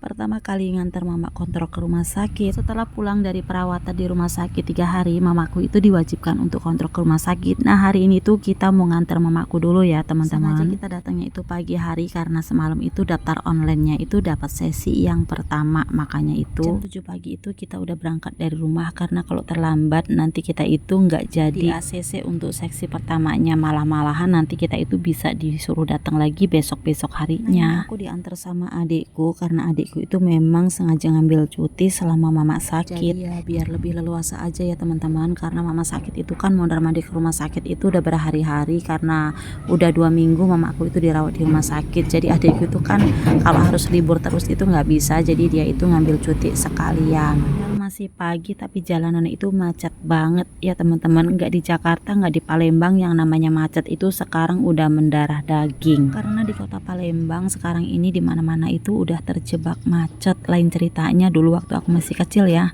Pertama kali nganter mama kontrol ke rumah sakit. Setelah pulang dari perawatan di rumah sakit 3 hari, mamaku itu diwajibkan untuk kontrol ke rumah sakit. Nah, hari ini tuh kita mau nganter mamaku dulu ya teman-teman. Sengaja kita datangnya itu pagi hari karena semalam itu daftar online-nya itu dapat sesi yang pertama. Makanya itu jam 7 pagi itu kita udah berangkat dari rumah, karena kalau terlambat nanti kita itu nggak jadi di ACC untuk seksi pertamanya, malahan nanti kita itu bisa disuruh datang lagi besok-besok harinya. Nah, aku diantar sama adikku karena adikku itu memang sengaja ngambil cuti selama mama sakit. Jadi ya biar lebih leluasa aja ya teman-teman, karena mama sakit itu kan mondar mandir ke rumah sakit itu udah berhari-hari, karena udah 2 minggu mamaku itu dirawat di rumah sakit. Jadi adikku itu kan kalau harus libur terus itu nggak bisa, jadi dia itu ngambil cuti sekalian. Masih pagi tapi jalanan itu macet banget ya teman-teman. Nggak di Jakarta, nggak di Palembang yang namanya macet itu sekarang udah mendarah daging, karena di kota Palembang sekarang ini di mana-mana itu udah terjebak macet. Lain ceritanya dulu waktu aku masih kecil ya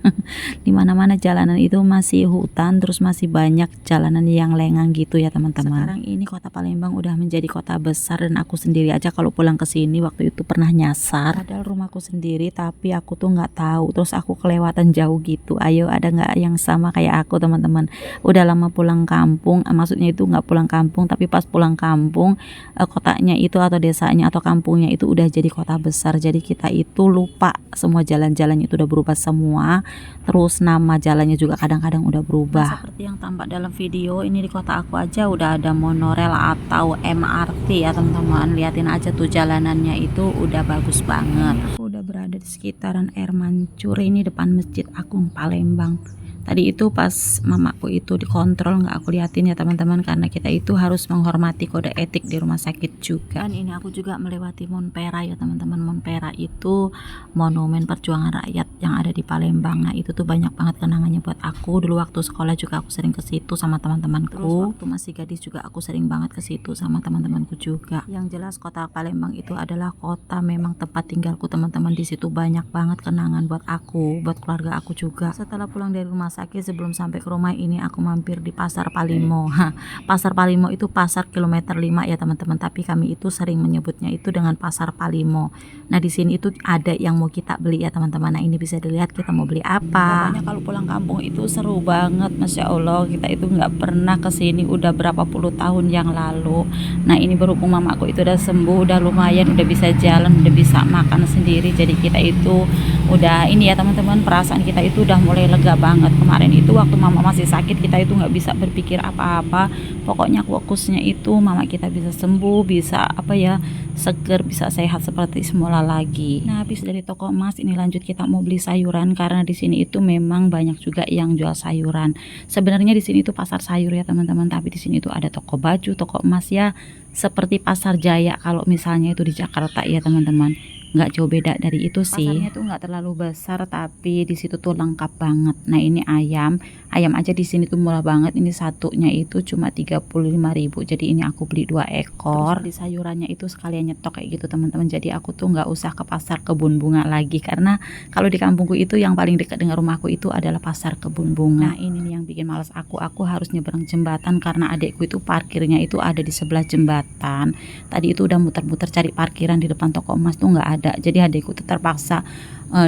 di mana-mana jalanan itu masih hutan, terus masih banyak jalanan yang lengang gitu ya teman-teman. Sekarang ini kota Palembang udah menjadi kota besar, dan aku sendiri aja kalau pulang ke sini waktu itu pernah nyasar, padahal rumahku sendiri tapi aku tuh nggak tahu, terus aku kelewatan jauh gitu. Ayo, ada nggak yang sama kayak aku teman-teman? Udah lama pulang kampung, maksudnya itu nggak pulang kampung, tapi pas pulang kampung kotanya itu atau desanya atau kampungnya itu udah jadi kota besar. Jadi kita itu lupa semua jalan-jalannya itu udah berubah semua, terus nama jalannya juga kadang-kadang udah berubah. Nah, seperti yang tampak dalam video ini, di kota aku aja udah ada monorel atau MRT ya teman-teman. Liatin aja tuh jalanannya itu udah bagus banget. Aku udah berada di sekitaran Air Mancur ini, depan Masjid Agung Palembang. Tadi itu pas mamaku itu dikontrol nggak aku liatin ya teman-teman, karena kita itu harus menghormati kode etik di rumah sakit juga. Dan ini aku juga melewati Monpera ya teman-teman. Monpera itu monumen perjuangan rakyat yang ada di Palembang. Nah, itu tuh banyak banget kenangannya buat aku. Dulu waktu sekolah juga aku sering ke situ sama teman-temanku. Terus waktu masih gadis juga aku sering banget ke situ sama teman-temanku juga. Yang jelas kota Palembang itu adalah kota memang tempat tinggalku teman-teman. Di situ banyak banget kenangan buat aku, buat keluarga aku juga. Setelah pulang dari rumah sakit, sebelum sampai ke rumah ini aku mampir di Pasar Palimo. Pasar Palimo itu pasar kilometer 5 ya teman-teman, tapi kami itu sering menyebutnya itu dengan Pasar Palimo. Nah, di sini itu ada yang mau kita beli ya teman-teman. Nah, ini bisa dilihat kita mau beli apa. Pokoknya kalau pulang kampung itu seru banget, Masya Allah. Kita itu nggak pernah ke sini udah berapa puluh tahun yang lalu. Nah, ini berhubung mamaku itu udah sembuh, udah lumayan, udah bisa jalan, udah bisa makan sendiri. Jadi kita itu udah ini ya teman-teman, perasaan kita itu udah mulai lega banget. Kemarin itu waktu mama masih sakit, kita itu nggak bisa berpikir apa-apa, pokoknya fokusnya itu mama kita bisa sembuh, bisa apa ya, seger, bisa sehat seperti semula lagi. Nah, habis dari toko emas ini lanjut kita mau beli sayuran, karena di sini itu memang banyak juga yang jual sayuran. Sebenarnya di sini itu pasar sayur ya teman-teman, tapi di sini itu ada toko baju, toko emas ya, seperti Pasar Jaya kalau misalnya itu di Jakarta ya teman-teman. Nggak jauh beda dari itu sih. Pasarnya tuh nggak terlalu besar, tapi di situ tuh lengkap banget. Nah, ini ayam aja di sini tuh murah banget. Ini satunya itu cuma 35.000. Jadi ini aku beli 2 ekor. Terus di sayurannya itu sekalian nyetok kayak gitu teman-teman. Jadi aku tuh nggak usah ke Pasar Kebun Bunga lagi, karena kalau di kampungku itu yang paling dekat dengan rumahku itu adalah Pasar Kebun Bunga. Nah, ini nih yang bikin malas aku harus nyebrang jembatan karena adekku itu parkirnya itu ada di sebelah jembatan. Tadi itu udah muter-muter cari parkiran di depan toko emas tuh nggak ada. Jadi adikku tuh terpaksa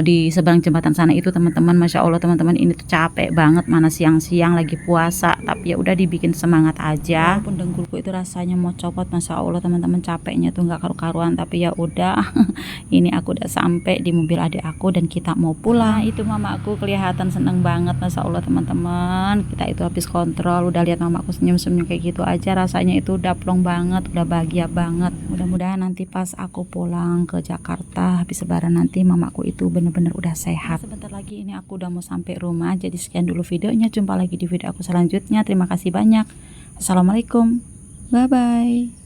di seberang jembatan sana itu teman-teman. Masya Allah teman-teman, ini tuh capek banget, mana siang-siang lagi puasa, tapi ya udah dibikin semangat aja. Walaupun dengkulku itu rasanya mau copot, Masya Allah teman-teman, capeknya tuh nggak karu-karuan, tapi ya udah. Ini aku udah sampai di mobil adik aku dan kita mau pulang. Nah, itu mama aku kelihatan seneng banget, Masya Allah teman-teman. Kita itu habis kontrol, udah lihat mama aku senyum-senyum kayak gitu aja, rasanya itu udah plong banget, udah bahagia banget. Mudah-mudahan nanti pas aku pulang ke Jakarta habis lebaran nanti mamaku itu bener-bener udah sehat. Sebentar lagi ini aku udah mau sampai rumah. Jadi sekian dulu videonya, jumpa lagi di video aku selanjutnya. Terima kasih banyak. Assalamualaikum, bye bye.